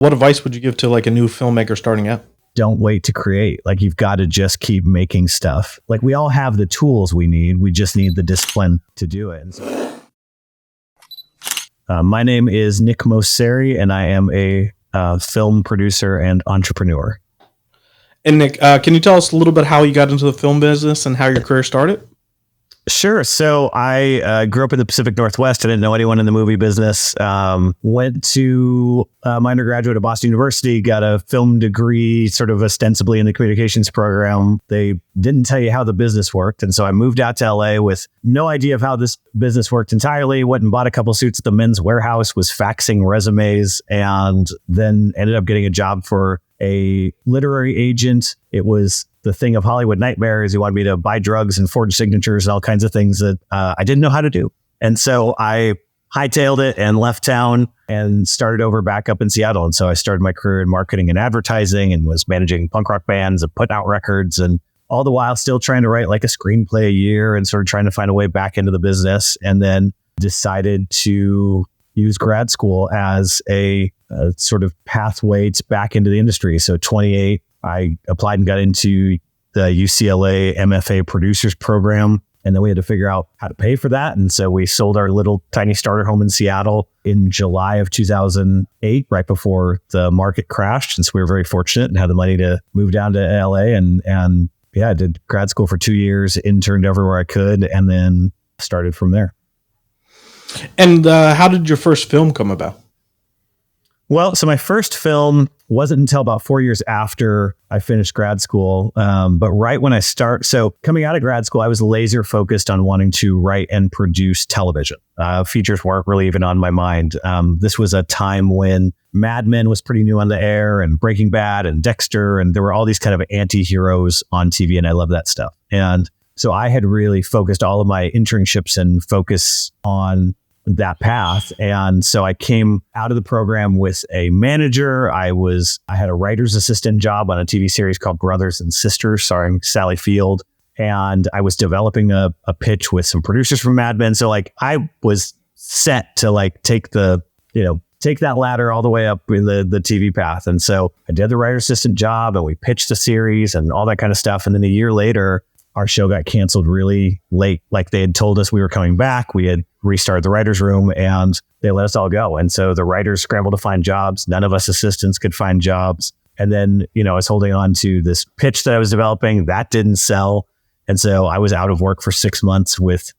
What advice would you give to like a new filmmaker starting out? Don't wait to create. Like, you've got to just keep making stuff. Like, we all have the tools we need. We just need the discipline to do it. And so, my name is Nick Mosseri, and I am a film producer and entrepreneur. And Nick, can you tell us a little bit how you got into the film business and how your career started? Sure. So I grew up in the Pacific Northwest. I didn't know anyone in the movie business. Went to my undergraduate at Boston University, got a film degree, sort of ostensibly in the communications program. They didn't tell you how the business worked. And so I moved out to LA with no idea of how this business worked entirely. Went and bought a couple suits at the Men's Warehouse, was faxing resumes, and then ended up getting a job for a literary agent. It was the thing of Hollywood nightmares. He wanted me to buy drugs and forge signatures and all kinds of things that I didn't know how to do. And so I hightailed it and left town and started over back up in Seattle. And so I started my career in marketing and advertising and was managing punk rock bands and putting out records, and all the while still trying to write like a screenplay a year and sort of trying to find a way back into the business. And then decided to use grad school as a sort of pathway back into the industry. So 28, I applied and got into the UCLA MFA producers program. And then we had to figure out how to pay for that. And so we sold our little tiny starter home in Seattle in July of 2008, right before the market crashed. And so we were very fortunate and had the money to move down to LA. And I did grad school for 2 years, interned everywhere I could, and then started from there. And how did your first film come about? Well, so my first film wasn't until about 4 years after I finished grad school. But right when so coming out of grad school, I was laser focused on wanting to write and produce television. Features weren't really even on my mind. This was a time when Mad Men was pretty new on the air, and Breaking Bad and Dexter, and there were all these kind of anti-heroes on TV, and I love that stuff. And so I had really focused all of my internships and focus on that path. And so I came out of the program with a manager. I had a writer's assistant job on a TV series called Brothers and Sisters, starring Sally Field. And I was developing a pitch with some producers from Mad Men. So like I was set to like take that ladder all the way up in the TV path. And so I did the writer's assistant job, and we pitched a series and all that kind of stuff. And then a year later, our show got canceled really late. Like, they had told us we were coming back. We had restarted the writer's room, and they let us all go. And so the writers scrambled to find jobs. None of us assistants could find jobs. And then, I was holding on to this pitch that I was developing that didn't sell. And so I was out of work for 6 months with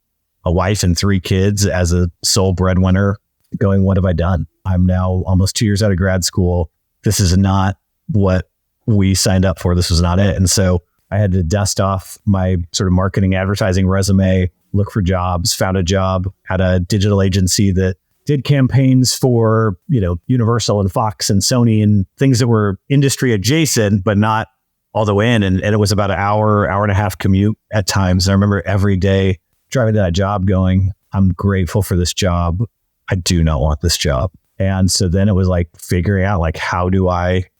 a wife and 3 kids as a sole breadwinner, going, what have I done? I'm now almost 2 years out of grad school. This is not what we signed up for. This was not it. And so I had to dust off my sort of marketing advertising resume, look for jobs, found a job at a digital agency that did campaigns for, Universal and Fox and Sony and things that were industry adjacent, but not all the way in. And it was about an hour and a half commute at times. And I remember every day driving to that job going, I'm grateful for this job. I do not want this job. And so then it was like figuring out like,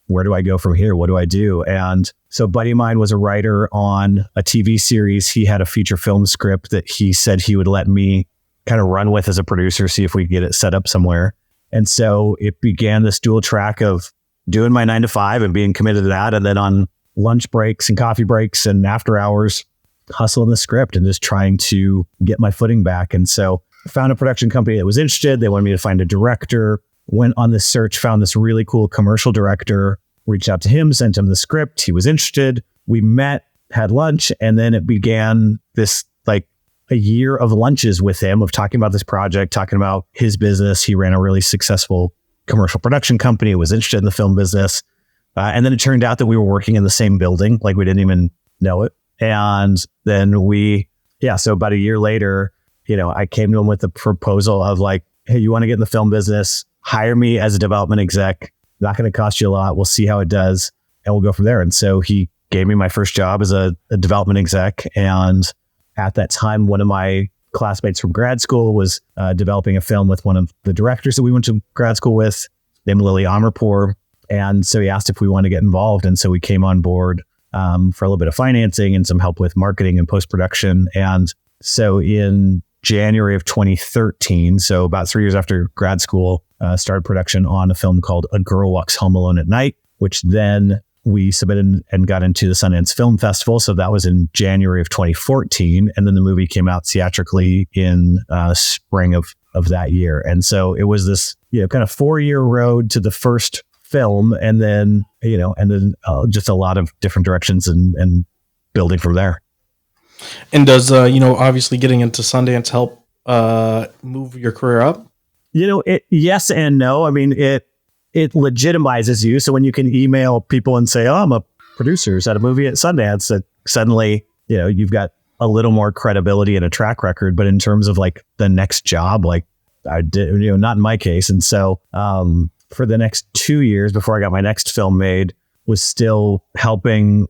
where do I go from here? What do I do? And so a buddy of mine was a writer on a TV series. He had a feature film script that he said he would let me kind of run with as a producer, see if we could get it set up somewhere. And so it began this dual track of doing my 9 to 5 and being committed to that. And then on lunch breaks and coffee breaks and after hours, hustling the script and just trying to get my footing back. And so I found a production company that was interested. They wanted me to find a director. Went on this search, found this really cool commercial director, reached out to him, sent him the script. He was interested. We met, had lunch, and then it began this like a year of lunches with him of talking about this project, talking about his business. He ran a really successful commercial production company, was interested in the film business. And then it turned out that we were working in the same building, like we didn't even know it. And then so about a year later, I came to him with the proposal of like, hey, you want to get in the film business? Hire me as a development exec. Not going to cost you a lot. We'll see how it does, and we'll go from there. And so he gave me my first job as a development exec. And at that time, one of my classmates from grad school was developing a film with one of the directors that we went to grad school with, named Lily Amarpour. And so he asked if we wanted to get involved. And so we came on board for a little bit of financing and some help with marketing and post-production. And so in January of 2013, so about 3 years after grad school, started production on a film called A Girl Walks Home Alone at Night, which then we submitted and got into the Sundance Film Festival. So that was in January of 2014. And then the movie came out theatrically in spring of that year. And so it was this, kind of 4-year road to the first film, and then just a lot of different directions and building from there. And does, obviously getting into Sundance help move your career up? Yes and no. I mean, it legitimizes you. So when you can email people and say, "Oh, I'm a producer at a movie at Sundance," that suddenly, you've got a little more credibility and a track record. But in terms of like the next job, like I did, not in my case. And so for the next 2 years before I got my next film made, was still helping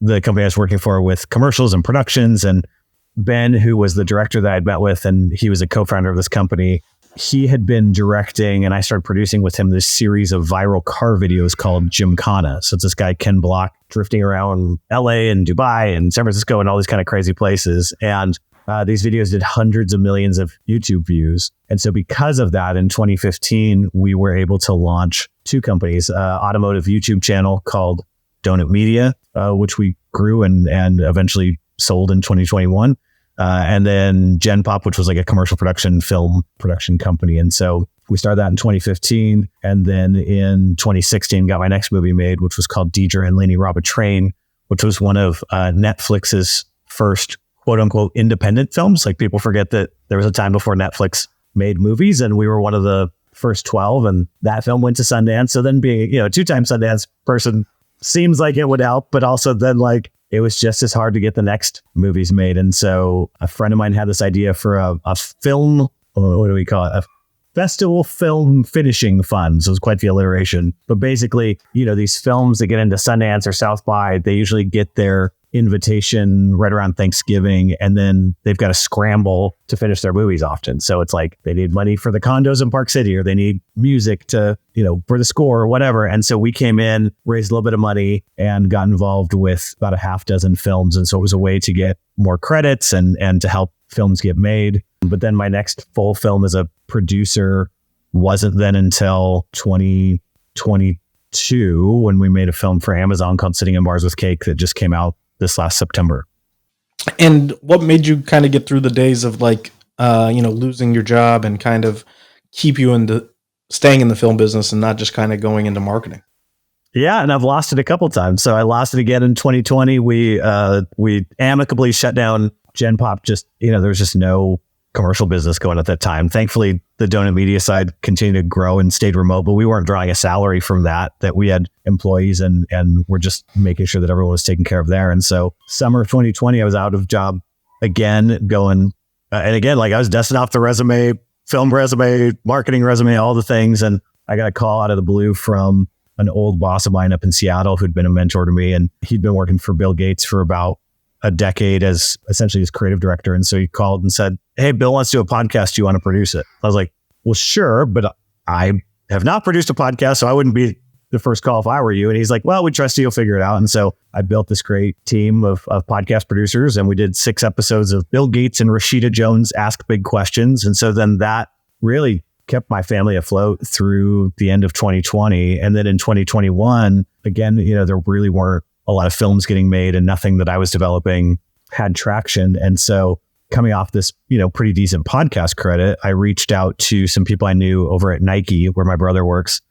the company I was working for with commercials and productions. And Ben, who was the director that I'd met with, and he was a co-founder of this company, he had been directing, and I started producing with him this series of viral car videos called Gymkhana. So it's this guy, Ken Block, drifting around LA and Dubai and San Francisco and all these kind of crazy places. And these videos did hundreds of millions of YouTube views. And so because of that, in 2015, we were able to launch 2 companies, automotive YouTube channel called Donut Media, which we grew and eventually sold in 2021. And then Gen Pop, which was like a commercial film production company. And so we started that in 2015. And then in 2016, got my next movie made, which was called Deidre and Lainey Rob a Train, which was one of Netflix's first quote unquote independent films. Like, people forget that there was a time before Netflix made movies, and we were one of the first 12. And that film went to Sundance. So then being, a 2-time Sundance person seems like it would help, but also then like, it was just as hard to get the next movies made. And so a friend of mine had this idea for a film, what do we call it? A festival film finishing fund. So it was quite the alliteration. But basically, these films that get into Sundance or South by, they usually get their invitation right around Thanksgiving, and then they've got to scramble to finish their movies often. So it's like they need money for the condos in Park City, or they need music to, for the score or whatever. And so we came in, raised a little bit of money, and got involved with about a half dozen films. And so it was a way to get more credits and to help films get made. But then my next full film as a producer wasn't then until 2022, when we made a film for Amazon called Sitting in Bars with Cake that just came out this last September. And what made you kind of get through the days of like, losing your job and kind of keep you into staying in the film business and not just kind of going into marketing? Yeah. And I've lost it a couple times. So I lost it again in 2020. We amicably shut down Gen Pop. Just, there was just no commercial business going at that time. Thankfully, the Donut Media side continued to grow and stayed remote, but we weren't drawing a salary from that we had employees, and we're just making sure that everyone was taken care of there. And so summer of 2020, I was out of job again, going, and again, like I was dusting off the resume, film resume, marketing resume, all the things. And I got a call out of the blue from an old boss of mine up in Seattle who'd been a mentor to me, and he'd been working for Bill Gates for about a decade as essentially his creative director. And so he called and said, "Hey, Bill wants to do a podcast. Do you want to produce it?" I was like, "Well, sure, but I have not produced a podcast, so I wouldn't be the first call if I were you." And he's like, "Well, we trust you. You'll figure it out." And so I built this great team of podcast producers, and we did 6 episodes of Bill Gates and Rashida Jones Ask Big Questions. And so then that really kept my family afloat through the end of 2020. And then in 2021, again, there really weren't a lot of films getting made, and nothing that I was developing had traction. And so coming off this, pretty decent podcast credit, I reached out to some people I knew over at Nike, where my brother works,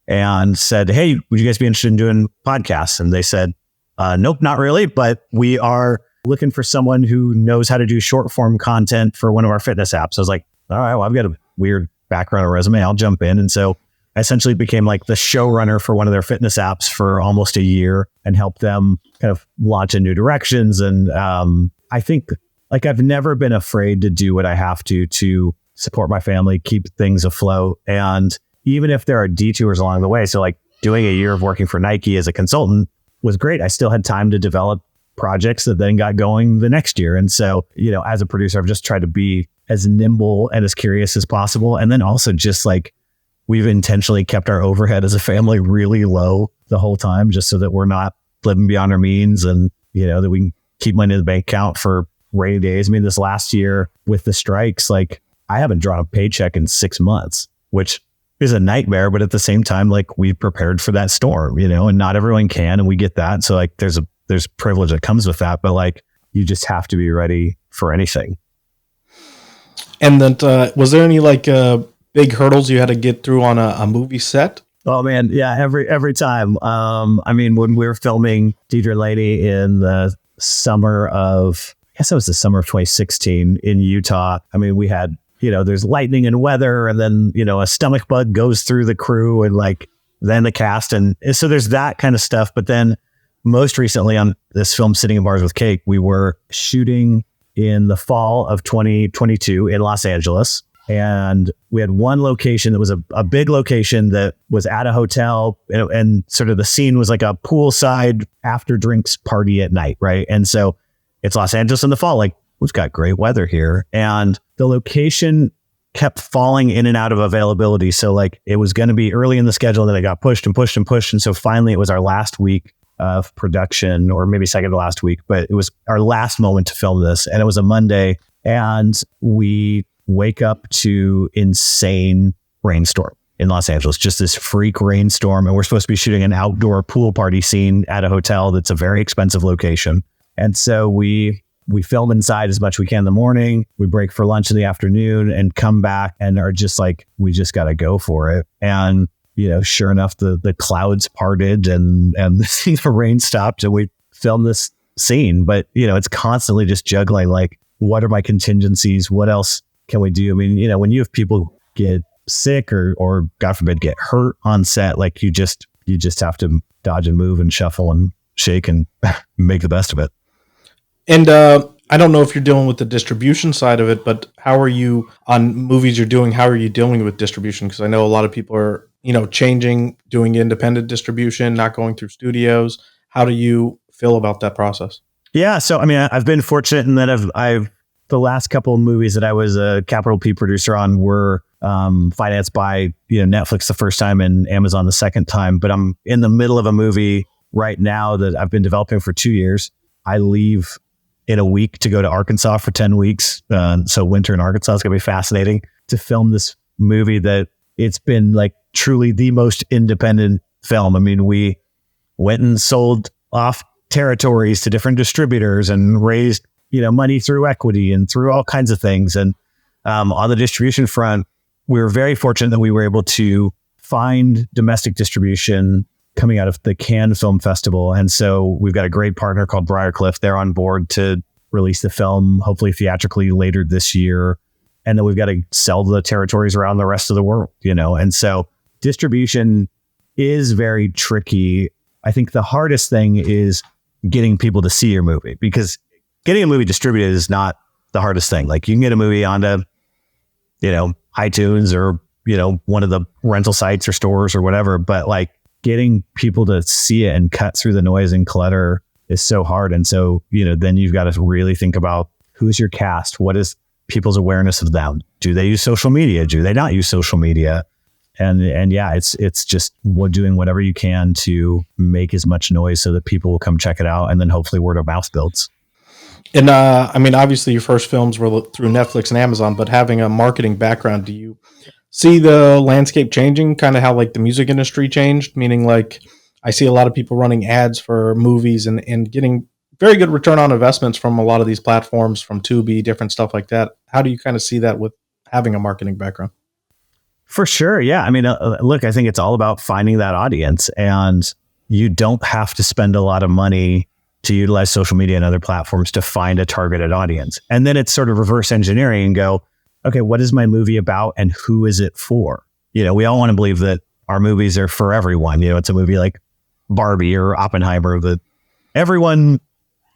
and said, "Hey, would you guys be interested in doing podcasts?" And they said, "Nope, not really, but we are looking for someone who knows how to do short form content for one of our fitness apps." I was like, "All right, well, I've got a weird background or resume. I'll jump in." And so I essentially became like the showrunner for one of their fitness apps for almost a year, and helped them kind of launch in new directions. And I think like I've never been afraid to do what I have to support my family, keep things afloat. And even if there are detours along the way, so like doing a year of working for Nike as a consultant was great. I still had time to develop projects that then got going the next year. And so, as a producer, I've just tried to be as nimble and as curious as possible. And then also just like, we've intentionally kept our overhead as a family really low the whole time, just so that we're not living beyond our means, and, that we can keep money in the bank account for rainy days. I mean, this last year with the strikes, like I haven't drawn a paycheck in 6 months, which is a nightmare. But at the same time, like we prepared for that storm, and not everyone can, and we get that. So like there's privilege that comes with that, but like you just have to be ready for anything. And then, was there any like big hurdles you had to get through on a movie set? Oh man, yeah, every time. I mean, when we were filming Deidre Lady in the summer of, I guess it was the summer of 2016 in Utah. I mean, we had, there's lightning and weather, and then, a stomach bug goes through the crew and like then the cast. And so there's that kind of stuff. But then most recently on this film, Sitting in Bars with Cake, we were shooting in the fall of 2022 in Los Angeles. And we had one location that was a big location that was at a hotel, and sort of the scene was like a poolside after drinks party at night. Right. And so it's Los Angeles in the fall, like we've got great weather here. And the location kept falling in and out of availability. So like it was going to be early in the schedule, then it got pushed and pushed and pushed. And so finally it was our last week of production, or maybe second to last week, but it was our last moment to film this. And it was a Monday, and we wake up to insane rainstorm in Los Angeles, just this freak rainstorm. And we're supposed to be shooting an outdoor pool party scene at a hotel that's a very expensive location. And so we film inside as much as we can in the morning. We break for lunch in the afternoon and come back and are just like, we just got to go for it. And, sure enough, the clouds parted and the rain stopped, and we filmed this scene. But, it's constantly just juggling, like, what are my contingencies? What else can we do? I mean, when you have people get sick or God forbid get hurt on set, like you just have to dodge and move and shuffle and shake and make the best of it. And I don't know if you're dealing with the distribution side of it, but how are you on movies you're doing? How are you dealing with distribution? Because I know a lot of people are, changing, doing independent distribution, not going through studios. How do you feel about that process? Yeah. So, I mean, I've been fortunate in that I've the last couple of movies that I was a capital P producer on were financed by Netflix the first time and Amazon the second time. But I'm in the middle of a movie right now that I've been developing for 2 years. I leave in a week to go to Arkansas for 10 weeks. So winter in Arkansas is going to be fascinating to film this movie that it's been like truly the most independent film. I mean, we went and sold off territories to different distributors and raised money through equity and through all kinds of things. And on the distribution front, we were very fortunate that we were able to find domestic distribution coming out of the Cannes Film Festival. And so we've got a great partner called Briarcliff. They're on board to release the film, hopefully theatrically later this year. And then we've got to sell the territories around the rest of the world, And so distribution is very tricky. I think the hardest thing is getting people to see your movie, because getting a movie distributed is not the hardest thing. Like you can get a movie onto, iTunes or, one of the rental sites or stores or whatever. But like getting people to see it and cut through the noise and clutter is so hard. And so, then you've got to really think about who's your cast? What is people's awareness of them? Do they use social media? Do they not use social media? And yeah, it's just doing whatever you can to make as much noise so that people will come check it out. And then hopefully word of mouth builds. And I mean, obviously your first films were through Netflix and Amazon, but having a marketing background, do you see the landscape changing, kind of how like the music industry changed? Meaning like I see a lot of people running ads for movies and getting very good return on investments from a lot of these platforms, from Tubi, different stuff like that. How do you kind of see that with having a marketing background? For sure. Yeah. I mean, look, I think it's all about finding that audience, and you don't have to spend a lot of money to utilize social media and other platforms to find a targeted audience. And then it's sort of reverse engineering and go, okay, what is my movie about and who is it for? We all want to believe that our movies are for everyone. It's a movie like Barbie or Oppenheimer that everyone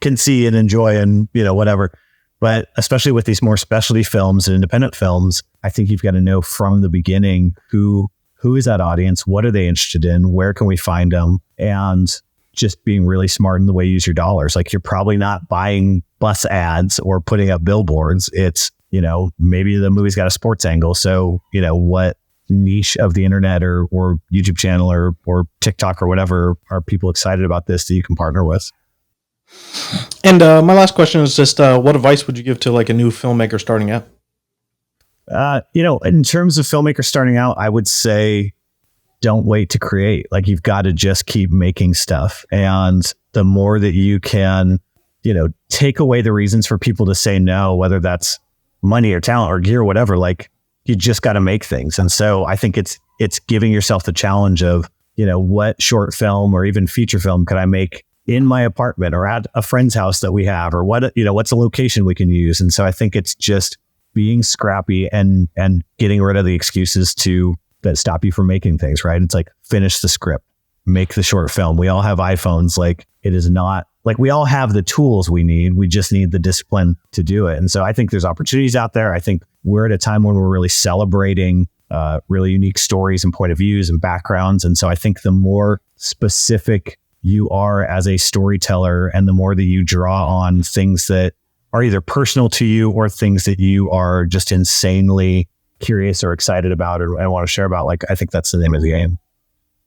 can see and enjoy and, whatever. But especially with these more specialty films and independent films, I think you've got to know from the beginning who is that audience? What are they interested in? Where can we find them? And just being really smart in the way you use your dollars. Like you're probably not buying bus ads or putting up billboards. It's, maybe the movie's got a sports angle. So, what niche of the internet or YouTube channel or TikTok or whatever are people excited about this that you can partner with? And my last question is just, what advice would you give to like a new filmmaker starting out? In terms of filmmakers starting out, I would say don't wait to create. Like, you've got to just keep making stuff. And the more that you can, take away the reasons for people to say no, whether that's money or talent or gear or whatever, like, you just got to make things. And so I think it's giving yourself the challenge of, what short film or even feature film could I make in my apartment or at a friend's house that we have, or what's a location we can use. And so I think it's just being scrappy and getting rid of the excuses that stop you from making things, right? It's like, finish the script, make the short film. We all have iPhones. Like, it is not like we all have the tools we need. We just need the discipline to do it. And so I think there's opportunities out there. I think we're at a time when we're really celebrating really unique stories and point of views and backgrounds. And so I think the more specific you are as a storyteller, and the more that you draw on things that are either personal to you or things that you are just insanely curious or excited about and want to share about, like, I think that's the name of the game.